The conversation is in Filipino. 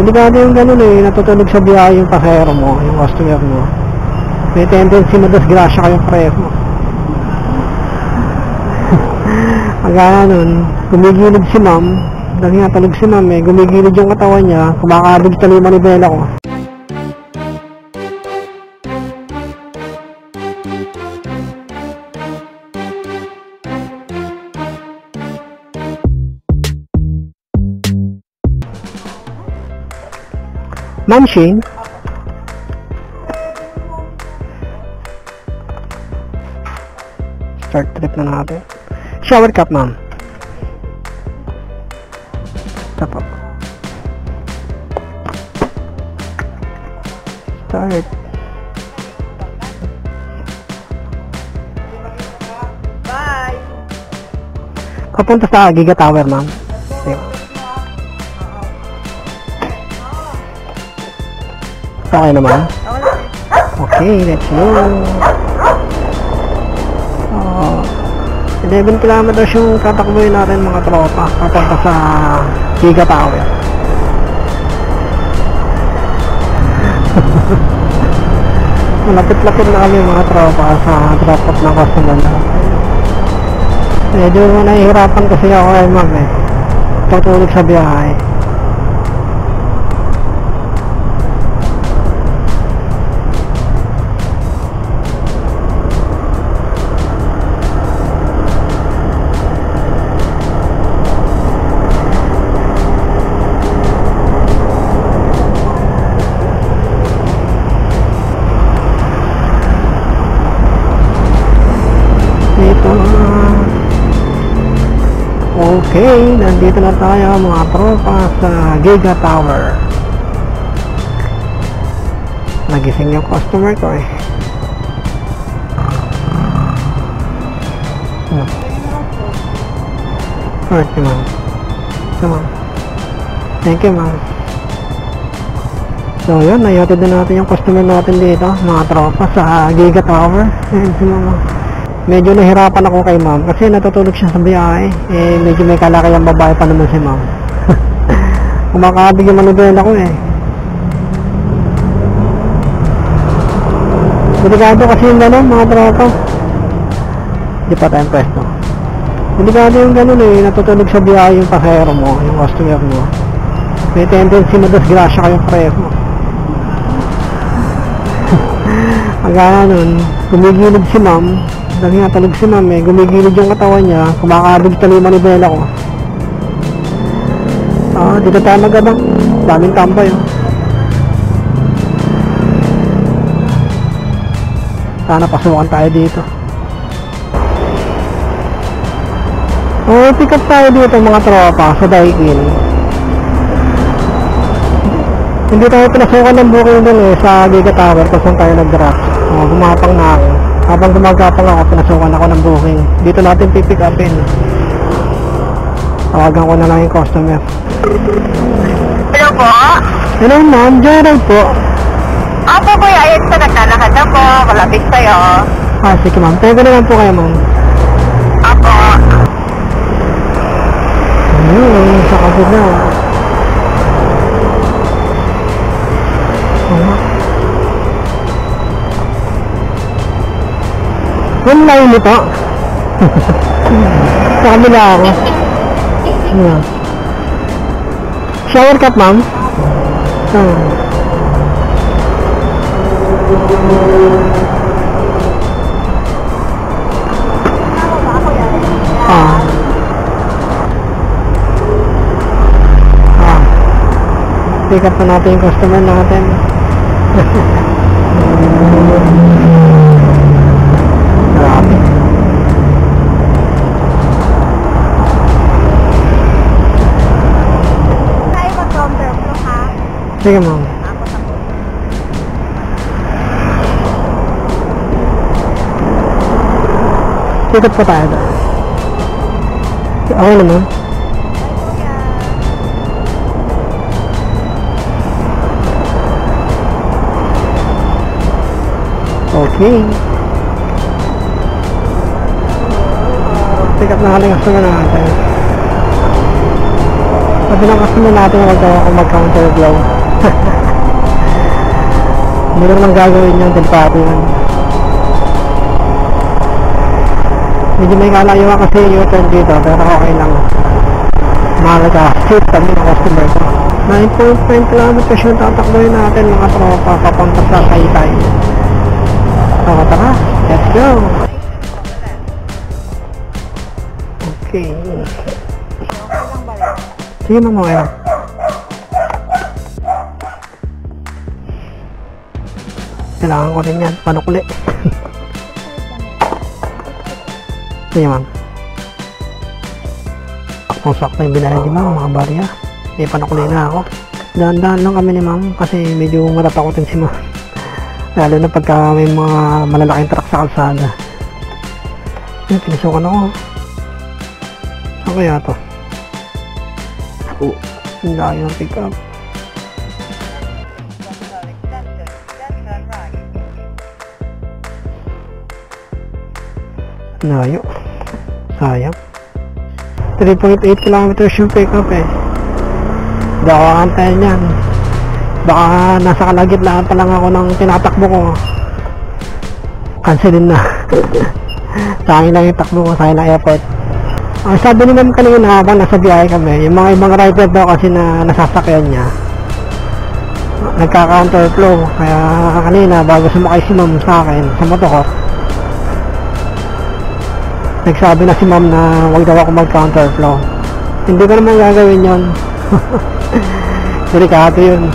Delikado yung ganun eh, natutulog sa biyahe yung pasahero mo, yung customer mo. May tendency madasgrasya kayong preso. Kagaya nun, gumigilid si ma'am, dahil nga tulog si ma'am eh, gumigilid yung katawan niya, kumakabig sa lima manibela ko. Ma'am Shane, start trip na natin. Shower cap, ma'am. Ito po. Start. Bye! Papunta sa Giga Tower, ma'am. Okay naman? Okay, let's go. 11 kilometers yung tatakbuhin natin mga tropa papunta sa Giga Tower. Malapit-lapit na kami mga tropa sa drop-off ng customer na. Medyo nahihirapan kasi ako kay ma'am eh. Tutulog sa biyahe. Okay, nandito na tayo mga tropa sa Giga Tower. Nagising yung customer ko eh. Alright, ma'am. Come on. Thank you, ma'am. So yun, naihatid na natin yung customer natin dito mga tropa sa Giga Tower. Ayan si ma'am. Medyo nahirapan ako kay ma'am kasi natutulog siya sa biyahe eh, medyo may kalakayang babae pa naman si ma'am. Kumakabig yung manibela ko eh. Delikado kasi yung gano'n mga tropa. Hindi pa tayong pwesto. Delikado yung gano'n eh, natutulog sa biyahe yung pasahero mo, yung customer mo. May tendency madasgrasya kayong preso. Kagaya nun, gumigilid si ma'am, dahil nga tulog si ma'am eh, gumigilid yung katawan niya, kumakabig sa lima manibela ko. Dito tayo magabang, daming tambay oh. Sana pasukan tayo dito. Pick up tayo dito mga tropa sa Daikin. Hindi tayo pinasukan ng booking dun eh sa Giga Tower kung saan tayo nag-drop. Gumapang na ako. Habang gumagapang ako, pinasukan ako ng booking. Dito natin pipick upin. Tawagan ko na lang yung customer. Hello po? Hello ma'am, Gerald po. Ako po, ayun sa naglalakad na po. Kalapit sa'yo. Sige ma'am, tayo na lang po kayo ma'am. Ako. Sa kapit na. Yung line nito. Sa kabila ako. Shower cap ma'am. Pick up na natin yung customer natin. Grabe. Tayo mag-counter po ha? Sige ma'am. Pick up pa tayo doon. Okay naman. Okay. Pick up na kaling customer natin. Sabi ng customer natin na wag daw ako mag-counterflow. Hindi ko naman gagawin yun, delikado yun. Medyo may kalayuan kasi yung turn dito, pero okay lang. Mahalaga, safe kami ng customer ko. 9.5 kilometers yung tatakboy natin mga tropa papunta sa Taytay. So tara, let's go! Okay. Sige ma'am, okay lang. Kailangan ko rin yan, panukuli. Sige ma'am. Kung sakto yung binala ni ma'am, mga barya. May panukuli na ako. Dahan-dahan lang kami ni ma'am kasi medyo matatakotin si ma'am. Lalo na pagka may mga malalaking truck sa kalsada. Pinasukan ako. Saan kaya to? Ang layo ng pick up. Layo. Sayang. 3.8 kilometers yung pick up eh. Hindi ako kakantayan yan. Baka nasa kalagitnaan pa lang ako ng tinatakbo ko. Cancelin na. Sayang lang yung takbo ko, sayang lang effort. Sabi ni ma'am kanina habang nasa biyahe kami, yung mga ibang rider daw kasi na nasasakyan niya nagka-counterflow. Kaya kanina bago sumakay si ma'am sa akin sa motor, nagsabi na si ma'am na wag daw ako mag-counterflow. Hindi ko naman gagawin yun. Delikado yun.